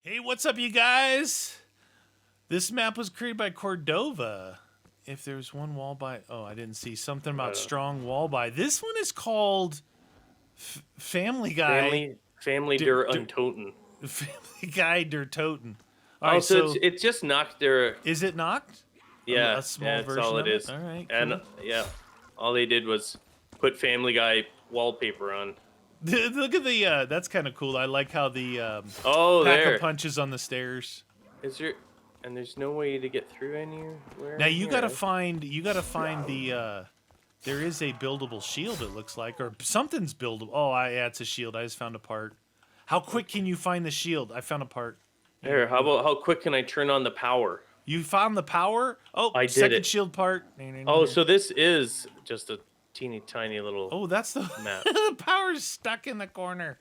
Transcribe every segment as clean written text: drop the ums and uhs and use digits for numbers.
Hey, what's up, you guys? This map was created by Cordova. If there's one wall by... Oh, I didn't see something about strong wall by. This one is called Family Guy. Family der UNTOTEN. Family Guy der Toten. All right, so it's just knocked their... Is it knocked? Yeah, a small version that's all of it is. All right, cool. And yeah, all they did was put Family Guy wallpaper on. Look at the... that's kind of cool. I like how the Pack-a-Punch on the stairs. Is there... And there's no way to get through anywhere. Now you gotta find the there is a buildable shield, it looks like, or something's buildable. Oh, yeah, it's a shield. I just found a part. How quick can you find the shield? I found a part. Here, how quick can I turn on the power? You found the power? Oh, I did second it. shield part. Oh, so this is just a teeny tiny little... Oh, that's the map. The power's stuck in the corner.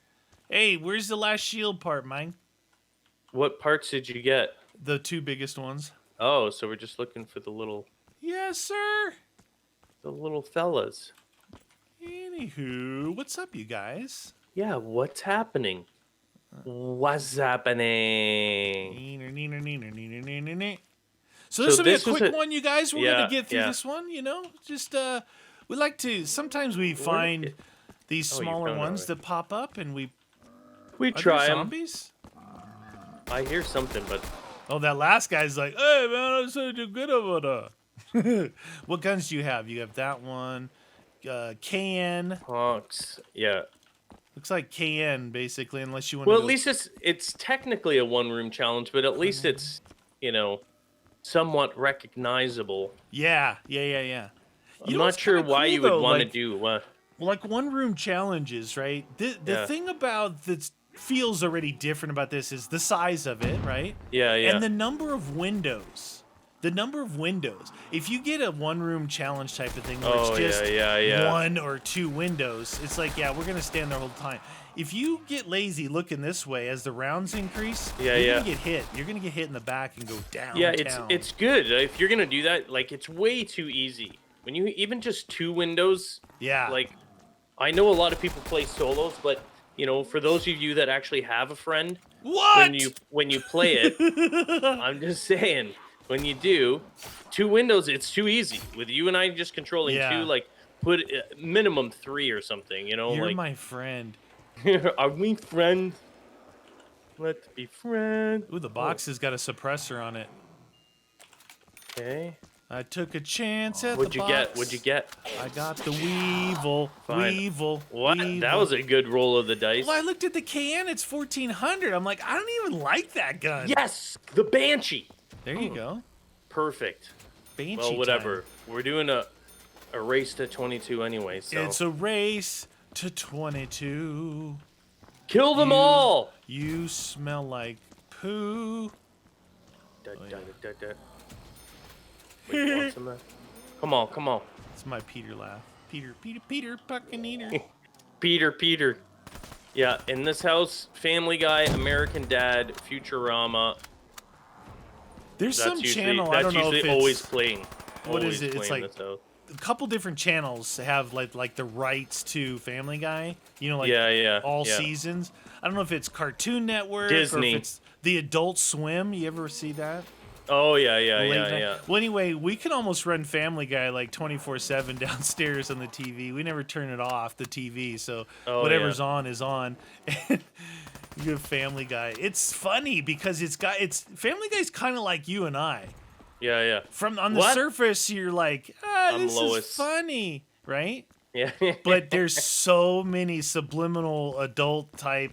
Hey, where's the last shield part, Mike? What parts did you get? The two biggest ones. Oh, so we're just looking for the little... Yes, sir. The little fellas. Anywho, what's up, you guys? Yeah, what's happening? What's happening? So this will be a quick one, you guys. We're gonna get through this one, you know. Just we like to. Sometimes we find these smaller ones that pop up, and we try them. Zombies? I hear something, but oh, that last guy's like, "Hey man, I'm so good over there." What guns do you have? You have that one, KN. Honks. Yeah. Looks like KN basically, unless you want. Well, at least it's technically a one-room challenge, but at least it's somewhat recognizable. Yeah. I'm not sure why you would want to do what. Like one-room challenges, right? The thing about that feels already different about this is the size of it, right? Yeah. And the number of windows. The number of windows. If you get a one-room challenge type of thing where it's just one or two windows, it's like, yeah, we're going to stand there the whole time. If you get lazy looking this way as the rounds increase, you're going to get hit. You're going to get hit in the back and go down. Yeah, it's good. If you're going to do that, like, it's way too easy. When you even just two windows, like, I know a lot of people play solos, but, for those of you that actually have a friend, when you play it, I'm just saying, when you do two windows, it's too easy. With you and I just controlling two, like, put minimum three or something, You're my friend. Are we friends? Let's be friends. Ooh, the box has got a suppressor on it. Okay. I took a chance at What'd you get? I got the Weevil. Fine. Weevil. What? Weevil. That was a good roll of the dice. Well, I looked at the KN. It's 1400. I'm like, I don't even like that gun. Yes, the Banshee. There you go. Perfect. Banshee. Well, whatever. Time. We're doing a race to 22 anyway. So it's a race to 22. Kill them all. You smell like poo. Wait, what's in that? Come on. It's my Peter laugh. Peter, fucking eater. Peter. Yeah, in this house, Family Guy, American Dad, Futurama. There's some channel, I don't know if it's... always playing. What is it? It's like a couple different channels have like the rights to Family Guy. All seasons. I don't know if it's Cartoon Network Disney. or if it's the Adult Swim. You ever see that? Oh, yeah. Well, anyway, we can almost run Family Guy like 24/7 downstairs on the TV. We never turn it off, the TV, so whatever's on is on. You have Family Guy. It's funny because Family Guy's kind of like you and I. Yeah. From on the surface, you're like, this is funny, right? Yeah. But there's so many subliminal adult type,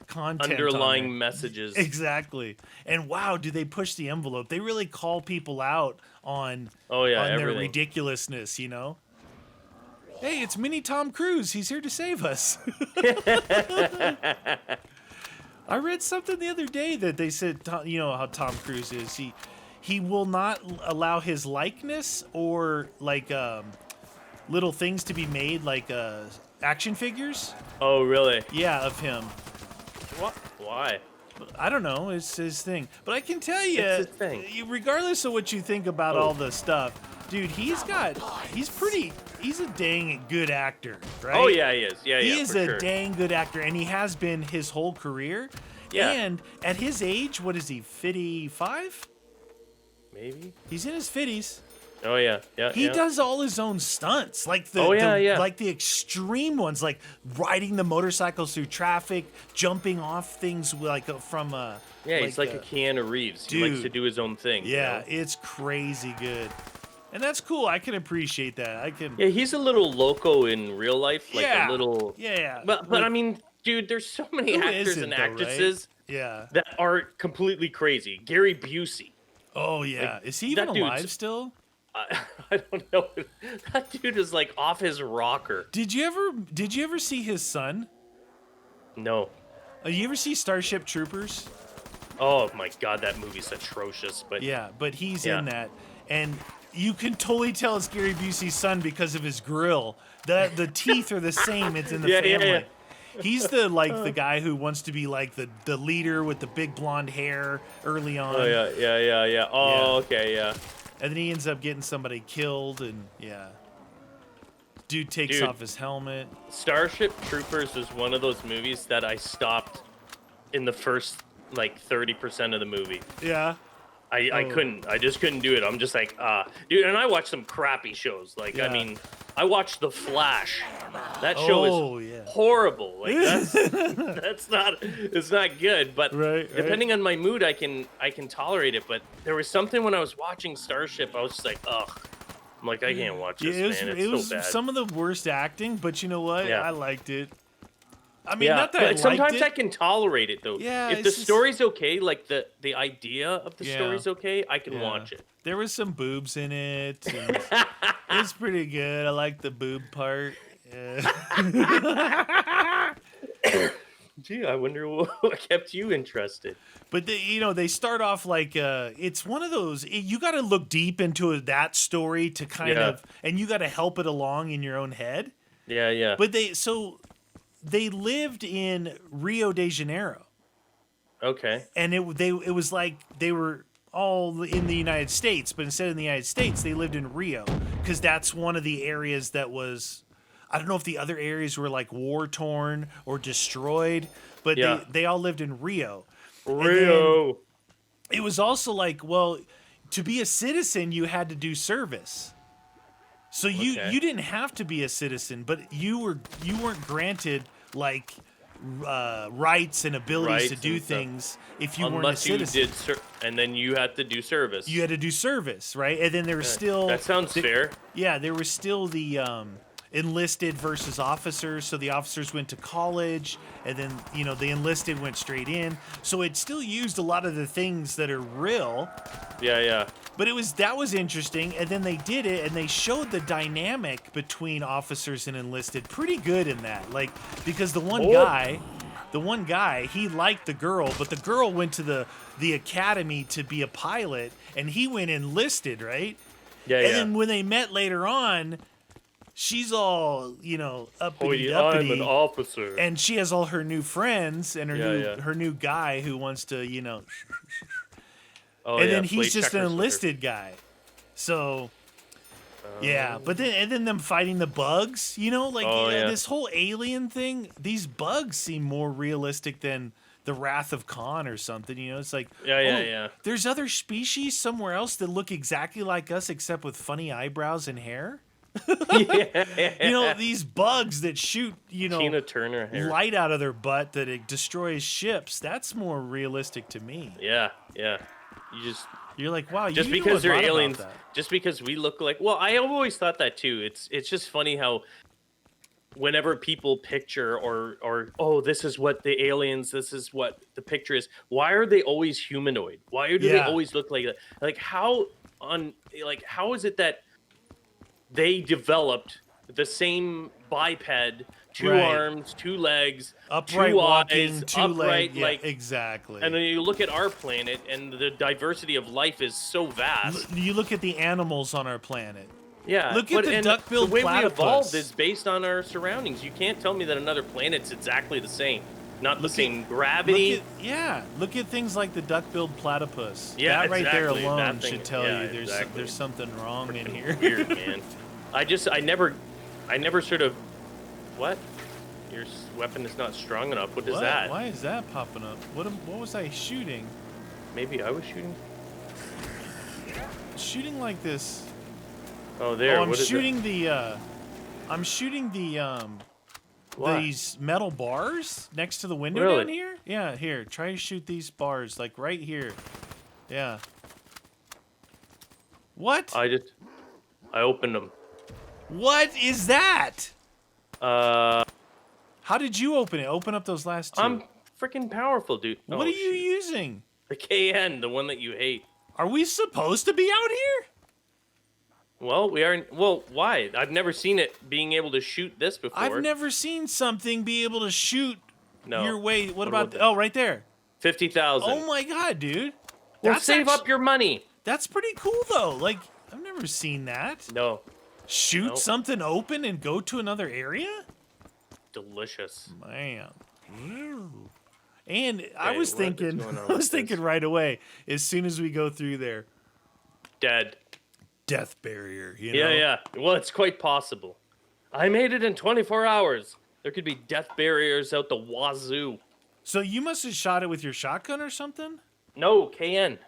content, underlying messages. Exactly. And wow, do they push the envelope? They really call people out on their ridiculousness, Hey, it's Mini Tom Cruise. He's here to save us. I read something the other day that they said, how Tom Cruise is. He will not allow his likeness or like little things to be made like action figures. Oh, really? Yeah, of him. What? Why? I don't know. It's his thing. But I can tell you, it's his thing. Regardless of what you think about all the stuff, dude, he's a dang good actor, right? Oh, yeah, he is. Yeah, he is a sure. dang good actor, and he has been his whole career. Yeah. And at his age, what is he, 55? Maybe. He's in his 50s. Oh yeah, yeah. He does all his own stunts, like like the extreme ones, like riding the motorcycles through traffic, jumping off things like from yeah, he's like a Keanu Reeves. He likes to do his own thing. Yeah, you know? it's crazy good, and that's cool. I can appreciate that. I can. Yeah, he's a little loco in real life, like yeah, a little. Yeah, but I mean, dude, there's so many actors and actresses. Right? Yeah, that are completely crazy. Gary Busey. Oh yeah, is he even alive still? I don't know. That dude is like off his rocker. Did you ever see his son? No. You ever see Starship Troopers? Oh my god, that movie's atrocious. But yeah, but he's in that, and you can totally tell it's Gary Busey's son because of his grill. The teeth are the same. It's in the family. Yeah. He's the guy who wants to be like the leader with the big blonde hair early on. Oh yeah. Oh, okay, yeah. And then he ends up getting somebody killed, and dude takes off his helmet. Starship Troopers is one of those movies that I stopped in the first like 30% of the movie. Yeah. I couldn't. I just couldn't do it. I'm just like, dude. And I watch some crappy shows. Like, I mean, I watched The Flash. That show is horrible. Like, that's not. It's not good. But depending on my mood, I can tolerate it. But there was something when I was watching Starship, I was just like, ugh. I'm like, I can't watch this, man. It's so bad. Some of the worst acting, but you know what? I liked it. I mean, not that I liked sometimes it. I can tolerate it though. Yeah, if the story's okay, like the idea of the story's okay, I can watch it. There was some boobs in it. And it's pretty good. I like the boob part. Gee, I wonder what kept you interested. But they start off like it's one of those. You got to look deep into that story to kind of, and you got to help it along in your own head. Yeah. But they lived in Rio de Janeiro. Okay. And it was like they were all in the United States, but instead of the United States, they lived in Rio because that's one of the areas that was. I don't know if the other areas were like war torn or destroyed, but they all lived in Rio. Rio. It was also like, well, to be a citizen, you had to do service. So you didn't have to be a citizen, but you weren't granted like rights and abilities to do things if you weren't a citizen. And then you had to do service. You had to do service, right? And then there was still that sounds fair. Yeah, there was still the enlisted versus officers. So the officers went to college, and then the enlisted went straight in. So it still used a lot of the things that are real. Yeah. But that was interesting, and then they did it, and they showed the dynamic between officers and enlisted pretty good in that. Like, because the one guy, he liked the girl, but the girl went to the academy to be a pilot, and he went enlisted, right? Yeah. And then when they met later on, she's all, uppity duppity. I'm an officer. And she has all her new friends and her new guy who wants to, Oh, and then he's just an enlisted guy. So, but then them fighting the bugs, this whole alien thing, these bugs seem more realistic than the Wrath of Khan or something, It's like, there's other species somewhere else that look exactly like us except with funny eyebrows and hair. These bugs that shoot, Tina Turner hair. Light out of their butt that it destroys ships. That's more realistic to me. Yeah. You're like, wow. Just because they're aliens, just because we look like. Well, I always thought that too. It's just funny how whenever people picture or this is what the aliens, this is what the picture is. Why are they always humanoid? Why do they always look like that? Like how is it that they developed the same biped, two arms, two legs, upright two walking, eyes, two upright, legs. Yeah, exactly. And then you look at our planet, and the diversity of life is so vast. You look at the animals on our planet. Yeah, look at the duck-billed platypus. The way we evolved is based on our surroundings. You can't tell me that another planet's exactly the same. Not the same gravity. Look at things like the duck-billed platypus. Yeah, that right there exactly. alone should tell you there's something wrong in here. Weird, man. I never sort of. What? Your weapon is not strong enough. What is that? Why is that popping up? What was I shooting? Maybe I was shooting. Shooting like this. Oh, there. I'm shooting the. I'm shooting the these metal bars next to the window down here. Yeah, here. Try to shoot these bars like right here. Yeah. What? I opened them. What is that? How did you open it? Open up those last two. I'm freaking powerful, dude. What are you using? The KN, the one that you hate. Are we supposed to be out here? Well, we are. Well, why? I've never seen it being able to shoot this before. I've never seen something be able to shoot your way. What about that? Oh, right there. 50,000. Oh my god, dude. Well, save up your money. That's pretty cool though. Like, I've never seen that. No. Shoot something open and go to another area? Delicious. Man. And I was thinking right away, as soon as we go through there. Dead. Death barrier, you know? Yeah. Well, it's quite possible. I made it in 24 hours. There could be death barriers out the wazoo. So you must have shot it with your shotgun or something? No, KN.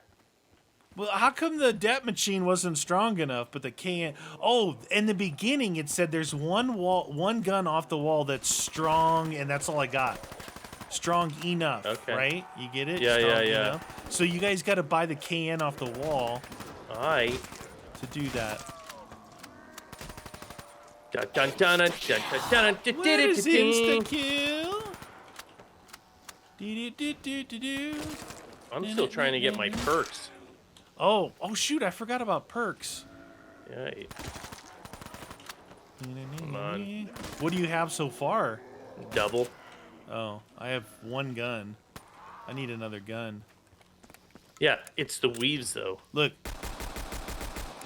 Well, how come the death machine wasn't strong enough, but the KN... Oh, in the beginning, it said there's one gun off the wall that's strong, and that's all I got. Strong enough, right? You get it? Yeah. Enough. So you guys got to buy the KN off the wall. Aye. To do that. Where's insta-kill? I'm still trying to get my perks. Oh, shoot, I forgot about perks. Yeah. Come on. What do you have so far? Double. Oh, I have one gun. I need another gun. Yeah, it's the weaves, though. Look.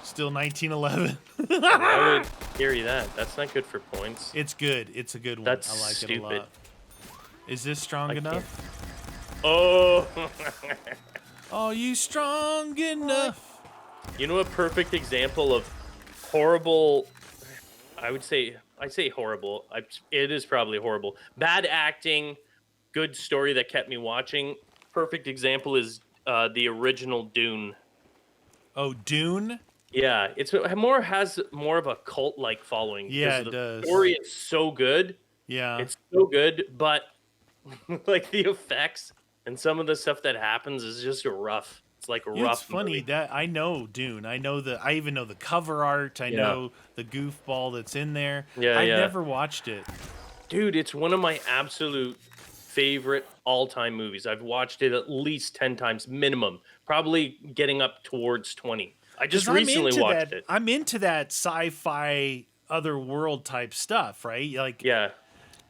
Still 1911. I would carry that. That's not good for points. It's good. It's a good one. That's I like stupid. it a lot. Is this strong enough? Oh. Are you strong enough? You know a perfect example of horrible... I say horrible. It is probably horrible. Bad acting, good story that kept me watching. Perfect example is the original Dune. Oh, Dune? Yeah, has more of a cult-like following. Yeah, it does. The story is so good. Yeah. It's so good, but like the effects and some of the stuff that happens is just rough. It's like a rough. It's funny movie. that I know Dune. I even know the cover art. I know the goofball that's in there. Yeah, I've never watched it. Dude, it's one of my absolute favorite all-time movies. I've watched it at least 10 times minimum, probably getting up towards 20. I just recently watched it. I'm into that sci-fi otherworld type stuff, right? Like, yeah.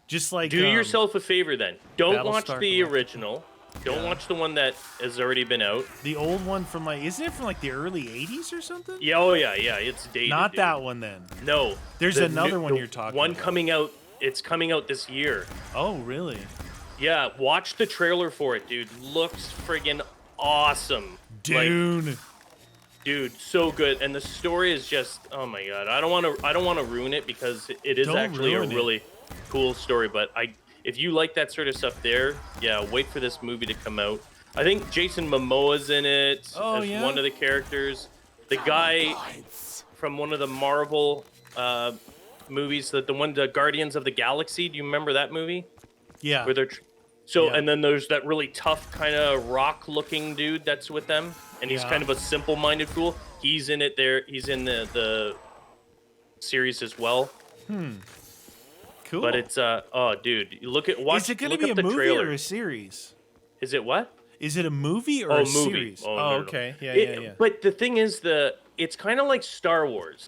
Just like do yourself a favor then. Don't watch the Galactica. original. Don't watch the one that has already been out. The old one from isn't it from like the early 80s or something? Yeah, oh yeah, it's dated. Not that one then. No. There's another one you're talking about. One coming out, it's coming out this year. Oh, really? Yeah, watch the trailer for it, dude. Looks friggin' awesome. Dune. Dude, so good, and the story is just, oh my god. I don't want to ruin it because it is actually a really cool story. But if you like that sort of stuff, wait for this movie to come out. I think Jason Momoa's in it as one of the characters. The guy from one of the Marvel movies, the Guardians of the Galaxy. Do you remember that movie? Yeah. Where they're and then there's that really tough kind of rock-looking dude that's with them, and he's kind of a simple-minded fool. He's in it there. He's in the series as well. Cool. But it's dude, Is it going to be a movie or a series? Is it what? Is it a movie or a movie. series? Oh, no. Okay. Yeah. But the thing is, it's kind of like Star Wars,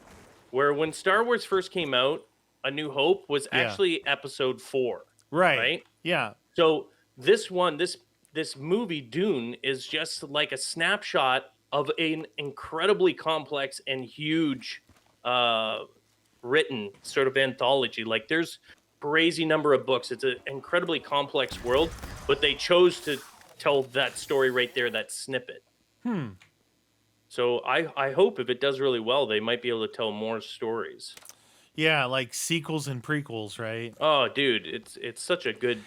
where when Star Wars first came out, A New Hope was actually episode 4. Right? Yeah. So this movie, Dune, is just like a snapshot of an incredibly complex and huge written sort of anthology. Like there's crazy number of books. It's an incredibly complex world, but they chose to tell that story right there, that snippet. So I hope if it does really well, they might be able to tell more stories. Yeah, like sequels and prequels, right? Oh, dude, it's such a good.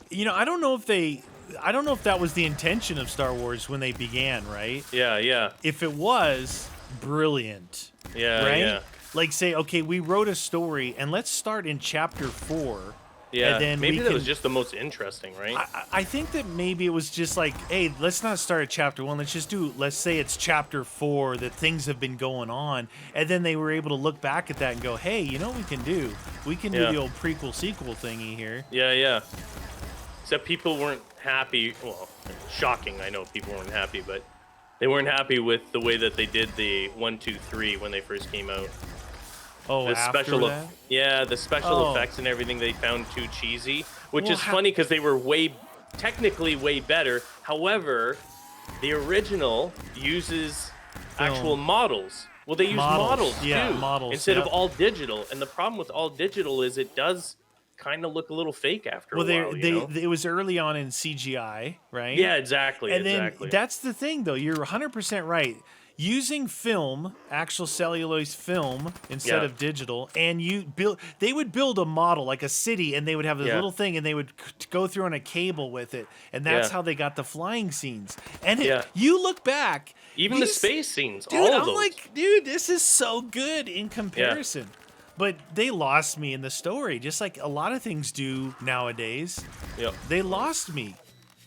I don't know if that was the intention of Star Wars when they began, right? Yeah, yeah. If it was, brilliant. Yeah, right? yeah. Like say, okay, we wrote a story and let's start in chapter 4. Yeah, and then maybe that was just the most interesting, right? I think that maybe it was just like, hey, let's not start at chapter 1. Let's say it's chapter 4 that things have been going on. And then they were able to look back at that and go, hey, you know what we can do? We can do the old prequel sequel thingy here. Yeah, yeah. Except people weren't happy. Well, shocking, I know people weren't happy, but they weren't happy with the way that they did the 1, 2, 3 when they first came out. Oh, the after special that? the special effects and everything they found too cheesy, which is funny because they were technically way better. However, the original uses actual models. Well, they use models too, instead of all digital. And the problem with all digital is it does kind of look a little fake after a while. It was early on in CGI, right? Yeah, exactly. And then that's the thing, though. You're 100% right. Using film, actual cellulose film instead of digital, and they would build a model like a city, and they would have this little thing, and they would go through on a cable with it, and that's how they got the flying scenes. And you look back, even the space scenes, dude, all of those. I'm like, dude, this is so good in comparison. But they lost me in the story, just like a lot of things do nowadays. Yep. They lost me.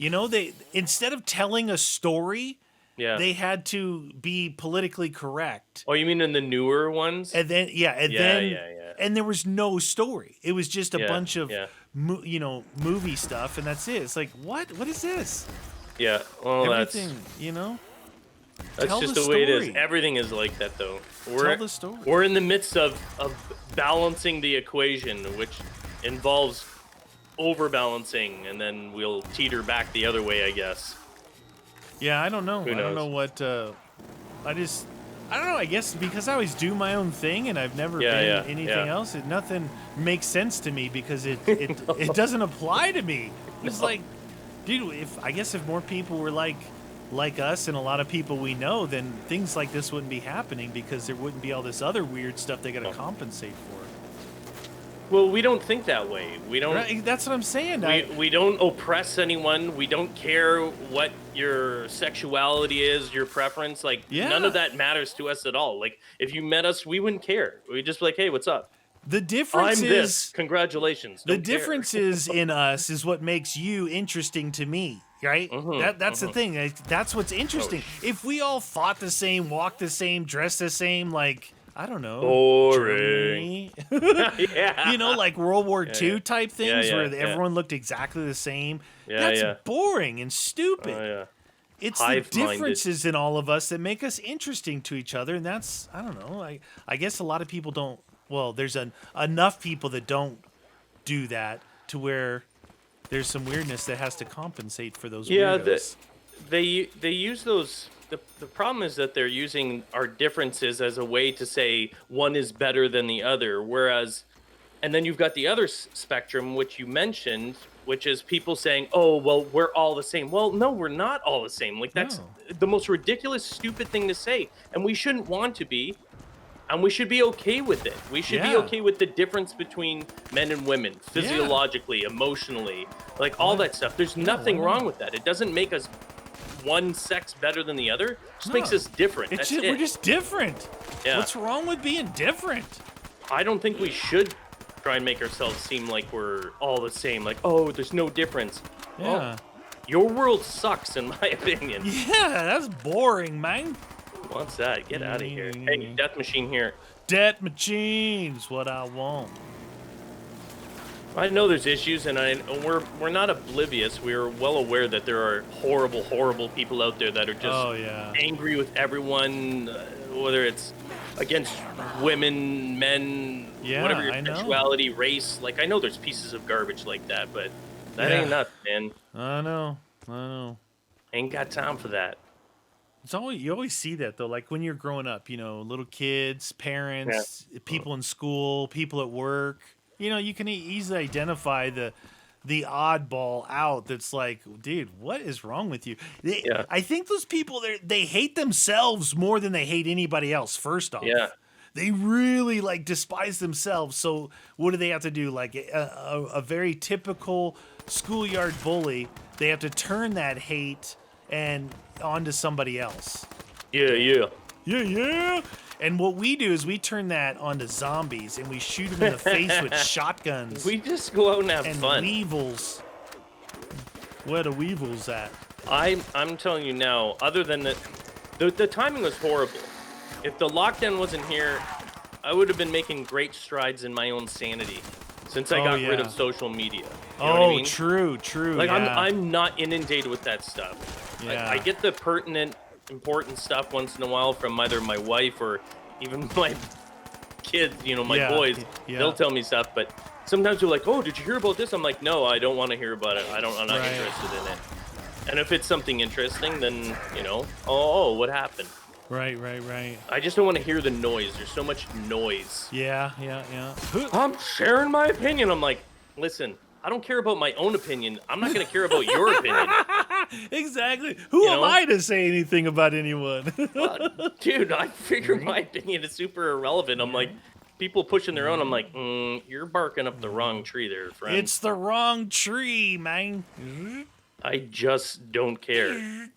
They instead of telling a story. Yeah. They had to be politically correct. Oh, you mean in the newer ones? And then, and there was no story. It was just a bunch of, movie stuff, and that's it. It's like, what? What is this? Yeah, well, everything, That's just the way it is. Everything is like that, though. Tell the story. We're in the midst of balancing the equation, which involves overbalancing, and then we'll teeter back the other way, I guess. Yeah, I don't know. I don't know what. I don't know. I guess because I always do my own thing and I've never been anything else. Nothing makes sense to me because it doesn't apply to me. It's like, dude, if more people were like us and a lot of people we know, then things like this wouldn't be happening because there wouldn't be all this other weird stuff they got to compensate for. Well, we don't think that way. We don't. Right, that's what I'm saying. We don't oppress anyone. We don't care what your sexuality is, your preference. Like, none of that matters to us at all. Like, if you met us, we wouldn't care. We'd just be like, hey, what's up? The difference I'm this. Congratulations. The differences in us is what makes you interesting to me, right? That's the thing. That's what's interesting. If we all fought the same, walked the same, dressed the same, like, I don't know. Boring. Like World War II type things where everyone looked exactly the same. That's boring and stupid. It's the differences in all of us that make us interesting to each other, and that's, I don't know. I guess a lot of people don't. Well, there's enough people that don't do that to where there's some weirdness that has to compensate for those weirdos. They use those. The problem is that they're using our differences as a way to say one is better than the other, whereas, and then you've got the other spectrum, which you mentioned, which is people saying, oh, well, we're all the same. Well, no, we're not all the same. Like, that's the most ridiculous, stupid thing to say, and we shouldn't want to be, and we should be okay with it. We should be okay with the difference between men and women, physiologically, emotionally, like all that stuff. There's nothing wrong with that. It doesn't make us one sex better than the other. Just makes us different. We're just different. Yeah. What's wrong with being different? I don't think we should try and make ourselves seem like we're all the same. Like, oh, there's no difference. Yeah. Oh, your world sucks, in my opinion. Yeah, that's boring, man. What's that? Get out of here. Hey, Death Machine here. Death Machine's what I want. I know there's issues, and we're not oblivious. We're well aware that there are horrible, horrible people out there that are just angry with everyone, whether it's against women, men, whatever your sexuality, race. Like, I know there's pieces of garbage like that, but that ain't nothing, man. I know. Ain't got time for that. You always see that though, like when you're growing up, little kids, parents, people in school, people at work. You can easily identify the oddball out that's like, dude, what is wrong with you? I think those people, they hate themselves more than they hate anybody else, first off. Yeah. They really like despise themselves. So what do they have to do? Like a very typical schoolyard bully, they have to turn that hate and onto somebody else. Yeah. And what we do is we turn that onto zombies and we shoot them in the face with shotguns. We just go out and have fun. Weevils. Where the weevils at? I'm telling you now, other than the timing was horrible. If the lockdown wasn't here, I would have been making great strides in my own sanity since I got rid of social media. You know what I mean? True. Like, I'm not inundated with that stuff. Yeah. I get the pertinent, important stuff once in a while from either my wife or even my kids, my boys. Yeah. They'll tell me stuff, but sometimes they're like, oh, did you hear about this? I'm like, no, I don't want to hear about it. I'm not interested in it. And if it's something interesting, then, oh, what happened? Right. I just don't want to hear the noise. There's so much noise. Yeah. I'm sharing my opinion. I'm like, listen, I don't care about my own opinion. I'm not going to care about your opinion. Exactly. Who am I to say anything about anyone? Dude, I figure my opinion is super irrelevant. I'm like, people pushing their own. I'm like, you're barking up the wrong tree there, friend. It's the wrong tree, man. I just don't care.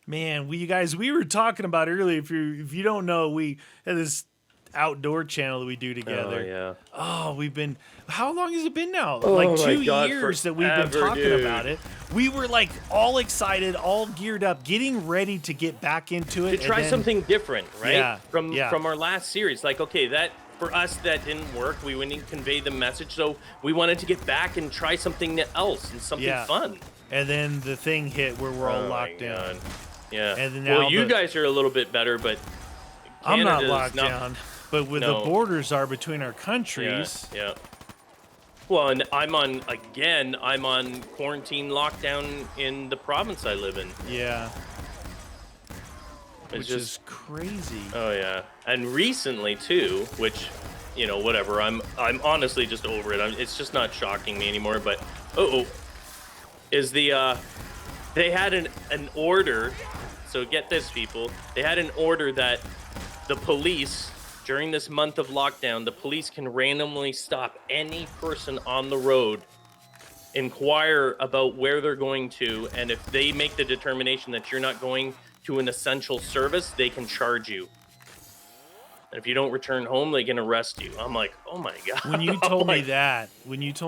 Man, we were talking about earlier. If you don't know, we had this outdoor channel that we do together. Oh, yeah. Oh, we've been. How long has it been now? Oh, like my 2 God, years that we've been forever, talking dude. about it. We were like all excited, all geared up, getting ready to get back into it. To try something different, right? Yeah, From our last series. Like, okay, that for us that didn't work. We wouldn't convey the message, so we wanted to get back and try something else and something fun. And then the thing hit where we're all locked down. Yeah. And then now you guys are a little bit better, but I'm not locked down. But with the borders are between our countries. Yeah. Well, and I'm on quarantine lockdown in the province I live in. Yeah. Which is crazy. Oh yeah. And recently too, which, whatever. I'm honestly just over it. It's just not shocking me anymore, but is they had an order. So get this, people. They had an order that the police, during this month of lockdown, the police can randomly stop any person on the road, inquire about where they're going to, and if they make the determination that you're not going to an essential service, they can charge you. And if you don't return home, they can arrest you. I'm like, oh my God. When you told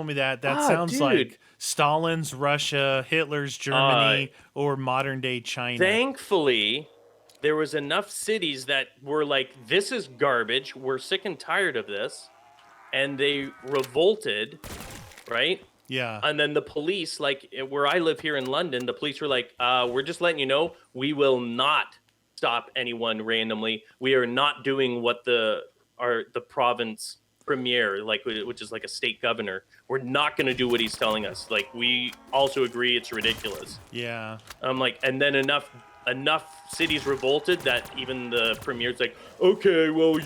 me that, sounds like Stalin's Russia, Hitler's Germany, or modern day China. Thankfully, there was enough cities that were like, this is garbage. We're sick and tired of this. And they revolted, right? Yeah. And then the police, like where I live here in London, the police were like, we're just letting you know, we will not stop anyone randomly. We are not doing what the province premier, which is like a state governor. We're not going to do what he's telling us. Like, we also agree it's ridiculous. Yeah. I'm like, and then enough cities revolted that even the premier's like, okay, well,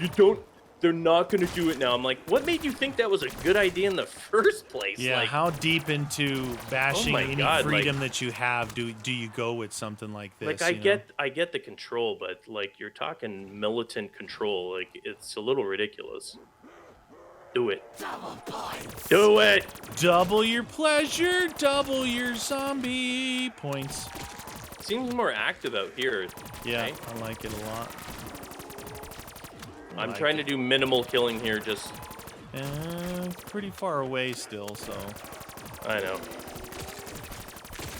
they're not going to do it now. I'm like, what made you think that was a good idea in the first place? Yeah, like, how deep into bashing any God, freedom that you have do you go with something like this? Like, I get the control, but like, you're talking militant control. Like, it's a little ridiculous. Do it. Do it. Double your pleasure, double your zombie points. Seems more active out here. Yeah, right? I like it a lot. I'm trying to do minimal killing here, just... pretty far away still, so... I know.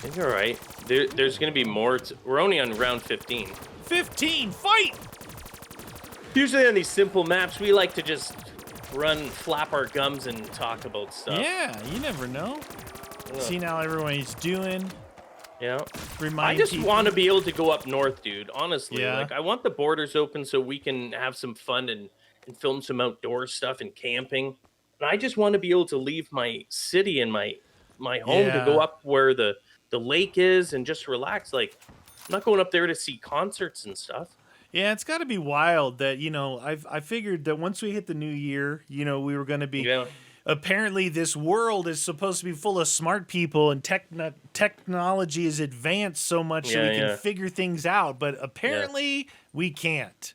It's alright. There's going to be more... We're only on round 15. 15! Fight! Usually on these simple maps, we like to just flap our gums and talk about stuff. Yeah, you never know. See now everyone's doing... Yeah. I just want to be able to go up north, dude. Honestly, yeah. Like, I want the borders open so we can have some fun and film some outdoor stuff and camping. And I just want to be able to leave my city and my home to go up where the lake is and just relax. Like, I'm not going up there to see concerts and stuff. Yeah, it's got to be wild that, I figured that once we hit the new year, we were going to be... Yeah. Apparently, this world is supposed to be full of smart people, and technology is advanced so much that we can figure things out. But apparently, we can't.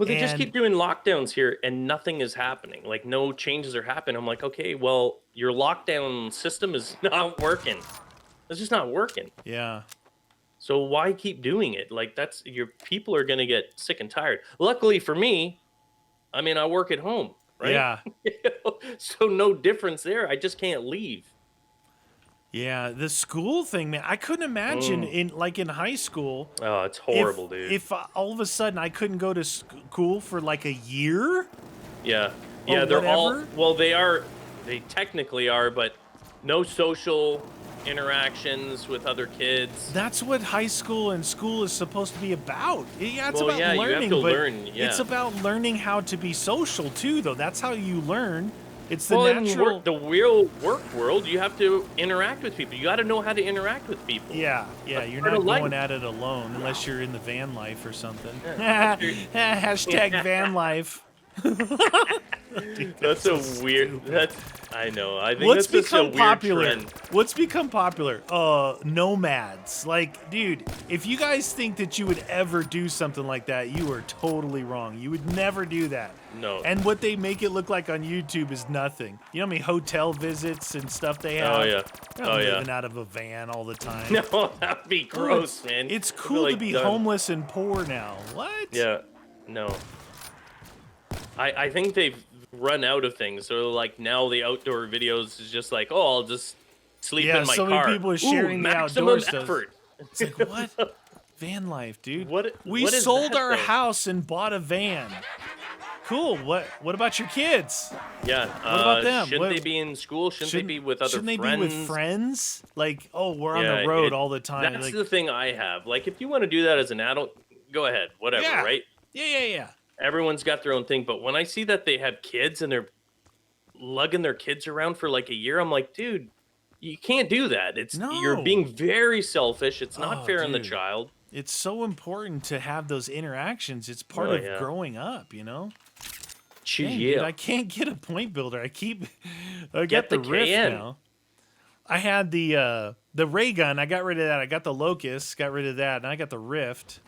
Well, they just keep doing lockdowns here and nothing is happening. Like no changes are happening. I'm like, okay, well, your lockdown system is not working. It's just not working. Yeah. So why keep doing it? Like that's your people are gonna get sick and tired. Luckily for me, I mean, I work at home, right? Yeah. So no difference there. I just can't leave. Yeah, the school thing, man. I couldn't imagine in high school. Oh, it's horrible, dude. If all of a sudden I couldn't go to school for like a year. Yeah, yeah, they're all well. They technically are, but no social interactions with other kids. That's what high school and school is supposed to be about. Yeah, it's about learning. You have to learn. Yeah. It's about learning how to be social too, though. That's how you learn. It's the natural. In the real work world, you have to interact with people. You got to know how to interact with people. Yeah, yeah. You're not going at it alone unless you're in the van life or something. Hashtag van life. Dude, that's so weird. That's I know. I think that's just a weird trend. What's become popular? Nomads. Like, dude, if you guys think that you would ever do something like that, you are totally wrong. You would never do that. No. And what they make it look like on YouTube is nothing. You know how many hotel visits and stuff they have? Oh yeah. They're not living out of a van all the time. No, that'd be gross, man. It's cool to be homeless and poor now. What? Yeah. No. I think they've run out of things. So like now the outdoor videos is just like, oh, I'll just sleep in my car. Yeah, so many people are sharing the outdoor stuff. Effort. It's like, what? Van life, dude. We what sold our house and bought a van. Cool. What about your kids? Yeah. What about them? Shouldn't they be in school? Shouldn't they be with other friends? Shouldn't they be with friends? Like, oh, we're on the road all the time. That's the thing I have. Like, if you want to do that as an adult, go ahead. Whatever, right? Yeah. Everyone's got their own thing, but when I see that they have kids and they're lugging their kids around for like a year, I'm like, dude, you can't do that. You're being very selfish. It's not fair on the child. It's so important to have those interactions. It's part of growing up, you know? Dang, dude, I can't get a point builder. I got the Rift now. I had the ray gun. I got rid of that. I got the Locust. Got rid of that. And I got the Rift.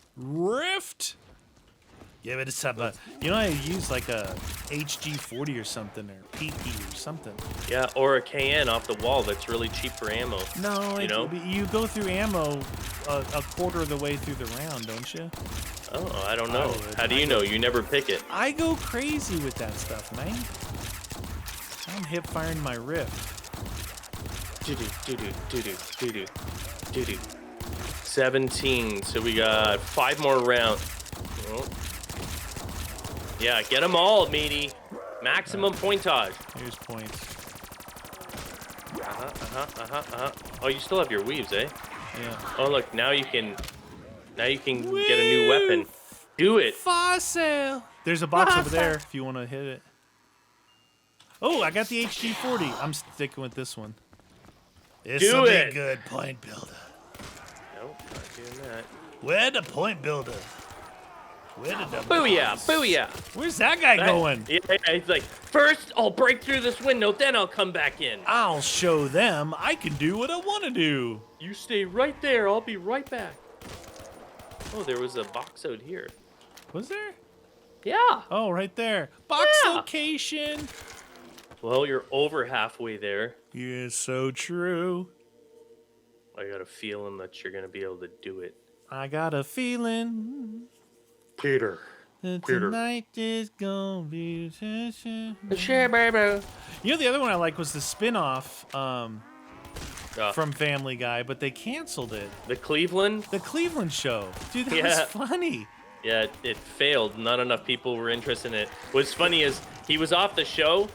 Yeah, but it's I use like a HG40 or something, or PP or something. Yeah, or a KN off the wall that's really cheap for ammo. No, you go through ammo a quarter of the way through the round, don't you? Oh, I don't know. How do you know? You never pick it. I go crazy with that stuff, man. I'm hip firing my Rift. 17. So we got 5 more rounds. Oh. Yeah, get them all, meaty. Maximum pointage. Here's points. Oh, you still have your weaves, eh? Yeah. Oh, look, now you can get a new weapon. Do it. Fossil. There's a box over there if you want to hit it. Oh, I got the HG40. I'm sticking with this one. This will be good point builder. Nope, not doing that. Where the point builder? Booyah, booyah. Where's that guy going? Yeah, he's like, first I'll break through this window, then I'll come back in. I'll show them I can do what I want to do. You stay right there. I'll be right back. Oh, there was a box out here. Was there? Yeah. Oh, right there. Box location. Well, you're over halfway there. Yeah, so true. I got a feeling that you're going to be able to do it. I got a feeling... Peter. Tonight is gonna be sure, baby. You know, the other one I like was the spin-off from Family Guy, but they canceled it. The Cleveland show. Dude, that was funny. Yeah, it failed. Not enough people were interested in it. What's funny is he was off the show,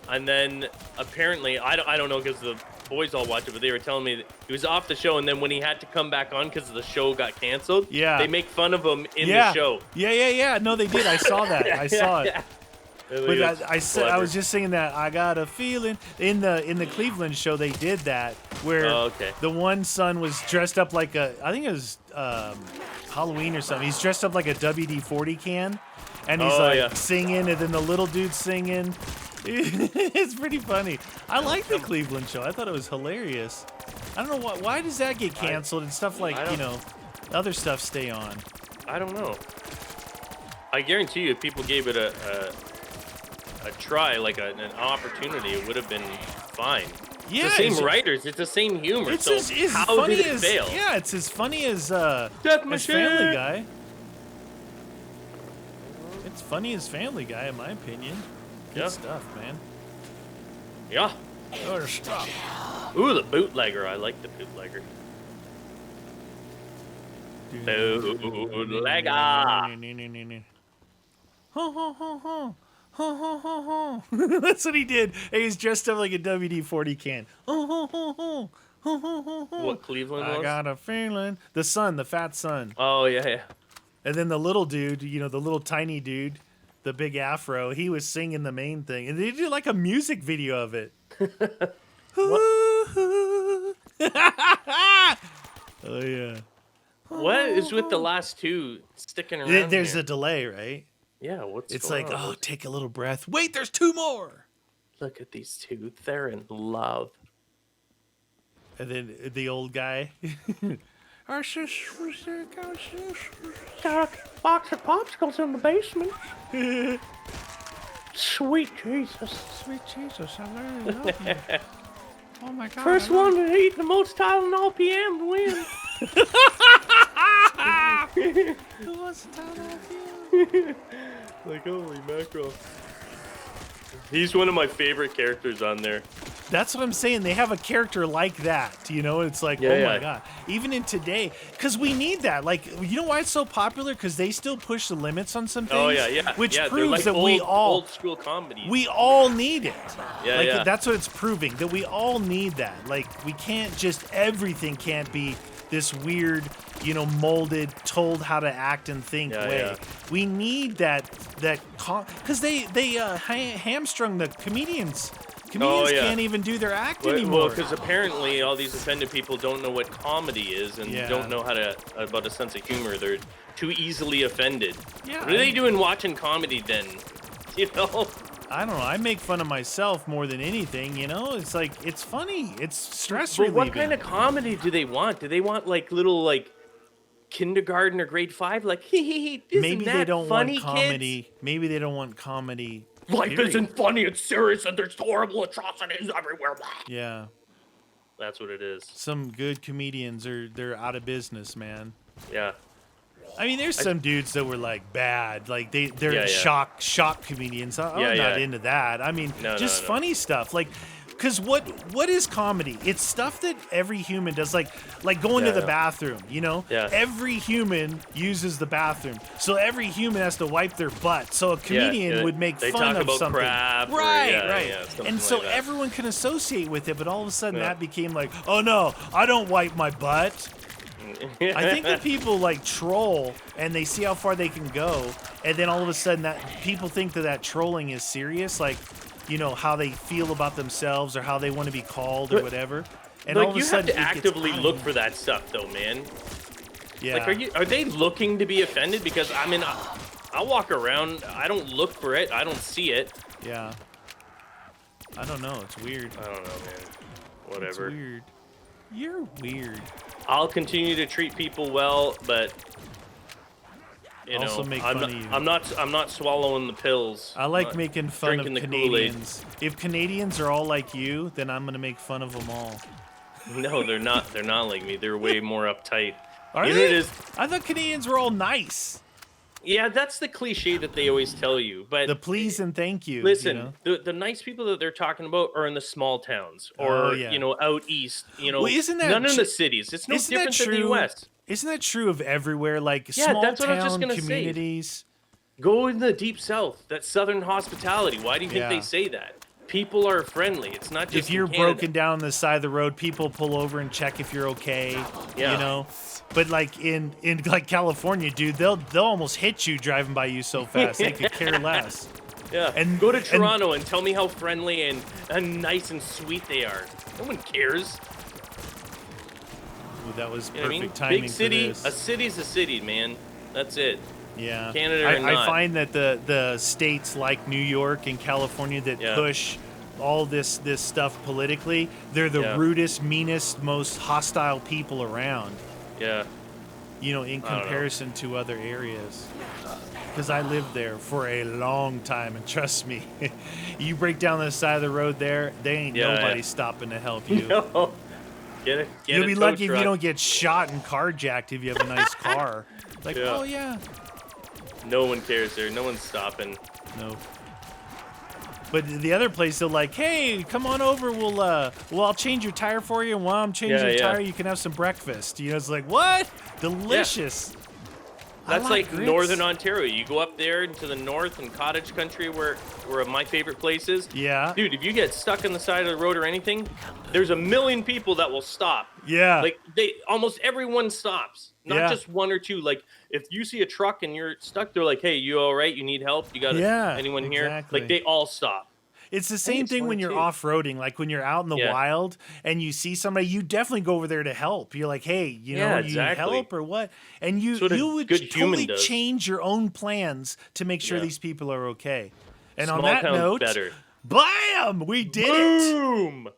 and then apparently I don't know because the boys all watch it, but they were telling me that he was off the show, and then when he had to come back on because the show got canceled, they make fun of him in the show. Yeah. No, they did. I saw that. I saw it. But I was just saying that I got a feeling in the Cleveland show they did that where the one son was dressed up like I think it was Halloween or something. He's dressed up like a WD-40 can, and he's singing, and then the little dude's singing. It's pretty funny. I like the Cleveland show. I thought it was hilarious. I don't know why does that get canceled and stuff like, other stuff stay on. I don't know. I guarantee you, if people gave it a try, like an opportunity, it would have been fine. Yeah, it's the same writers, it's the same humor. It's so as how funny did it as fail? yeah, it's as funny as Death Machine! Family Guy. It's funny as Family Guy, in my opinion. Good stuff, man. Yeah. Good stuff. Ooh, the bootlegger. I like the bootlegger. Bootlegger. That's what he did. He was dressed up like a WD-40 can. What Cleveland was? I got a feeling. The son, the fat son. Oh, yeah. And then the little dude, the little tiny dude, the big afro, he was singing the main thing. And they did like a music video of it. Oh, yeah. What is with the last two sticking around? There's a delay, right? Yeah, it's like, oh, take a little breath. Wait, there's two more. Look at these two. They're in love. And then the old guy. Our sister got a box of popsicles in the basement. Sweet Jesus. Sweet Jesus, I really love you. Oh my God. First one to eat the most Tylenol PM to win. Who wants Tylenol PM? Like, holy mackerel. He's one of my favorite characters on there. That's what I'm saying. They have a character like that, It's like, my God. Even in today, because we need that. Like, you know why it's so popular? Because they still push the limits on some things. Oh, yeah. Which proves like that old school comedy. We all need it. Yeah, That's what it's proving, that we all need that. Like, we can't just, everything can't be this weird, molded, told how to act and think way. Yeah. We need that because they hamstrung the comedians. Comedians can't even do their act anymore. Well, because apparently all these offended people don't know what comedy is and don't know about a sense of humor. They're too easily offended. Yeah, what are they doing watching comedy then? I don't know. I make fun of myself more than anything, It's like, it's funny. It's stress relieving. relieving. What kind of comedy do they want? Do they want like little kindergarten or grade 5? Like, isn't maybe that they don't funny, want comedy. Kids? Maybe they don't want comedy. Life isn't funny. It's serious, and there's horrible atrocities everywhere. Yeah. That's what it is. Some good comedians they're out of business, man. Yeah. I mean, there's some dudes that were like bad, like they're shock comedians. I'm not into that. I mean, just funny stuff, like, because what is comedy? It's stuff that every human does, like going to the bathroom. Every human uses the bathroom, so every human has to wipe their butt. So a comedian would make fun of something, right? And so everyone can associate with it, but all of a sudden that became like, oh no, I don't wipe my butt. I think that people like troll and they see how far they can go, and then all of a sudden that people think that trolling is serious, like, how they feel about themselves or how they want to be called or whatever. And all of a sudden you have to actively look for that stuff, though, man. Yeah. Like, are they looking to be offended? Because I mean, I walk around, I don't look for it, I don't see it. Yeah. I don't know. It's weird. I don't know, man. Whatever. It's weird. You're weird. I'll continue to treat people well, but make fun of you. I'm not swallowing the pills. I like making fun of Canadians. Kool-Aid. If Canadians are all like you, then I'm gonna make fun of them all. No, they're not. They're not like me. They're way more uptight. Are they? I thought Canadians were all nice. Yeah, that's the cliche that they always tell you. But the please and thank you. Listen, the nice people that they're talking about are in the small towns or out east. Well, isn't that none in the cities? It's no different than the U.S. Isn't that true of everywhere? Like small that's what I was just town gonna communities. Say. Go in the deep south. That southern hospitality. Why do you think they say that? People are friendly. It's not just if you're broken down the side of the road, people pull over and check if you're okay. Yeah. But like in like California, dude, they'll almost hit you driving by you so fast they could care less. Yeah. And go to Toronto and tell me how friendly and nice and sweet they are. No one cares. Ooh, that was perfect timing. Big city, for this. a city's a city, man. That's it. Yeah. Canada or I find that the states like New York and California that push all this stuff politically, they're the rudest, meanest, most hostile people around. Yeah. you know, in comparison to other areas. Because I lived there for a long time, and trust me, you break down the side of the road there, they ain't nobody stopping to help you. No. You'll be lucky if you don't get shot and carjacked if you have a nice car. Like, oh yeah. No one cares there. No one's stopping. No. But the other place, they're like, hey, come on over. I'll change your tire for you. And while I'm changing your tire, you can have some breakfast. You know, it's like, what? Delicious. Yeah. That's like Northern Ontario. You go up there into the north and cottage country where my favorite place is. Yeah. Dude, if you get stuck on the side of the road or anything, there's a million people that will stop. Yeah. Like almost everyone stops. Not just one or two. Like if you see a truck and you're stuck, they're like, hey, you all right? You need help? You got anyone here? Like they all stop. It's the same thing when you're off-roading, like when you're out in the wild and you see somebody, you definitely go over there to help. You're like, hey, you know, you need help or what? And you would totally change your own plans to make sure these people are okay. And on that note, bam, we did it. Boom!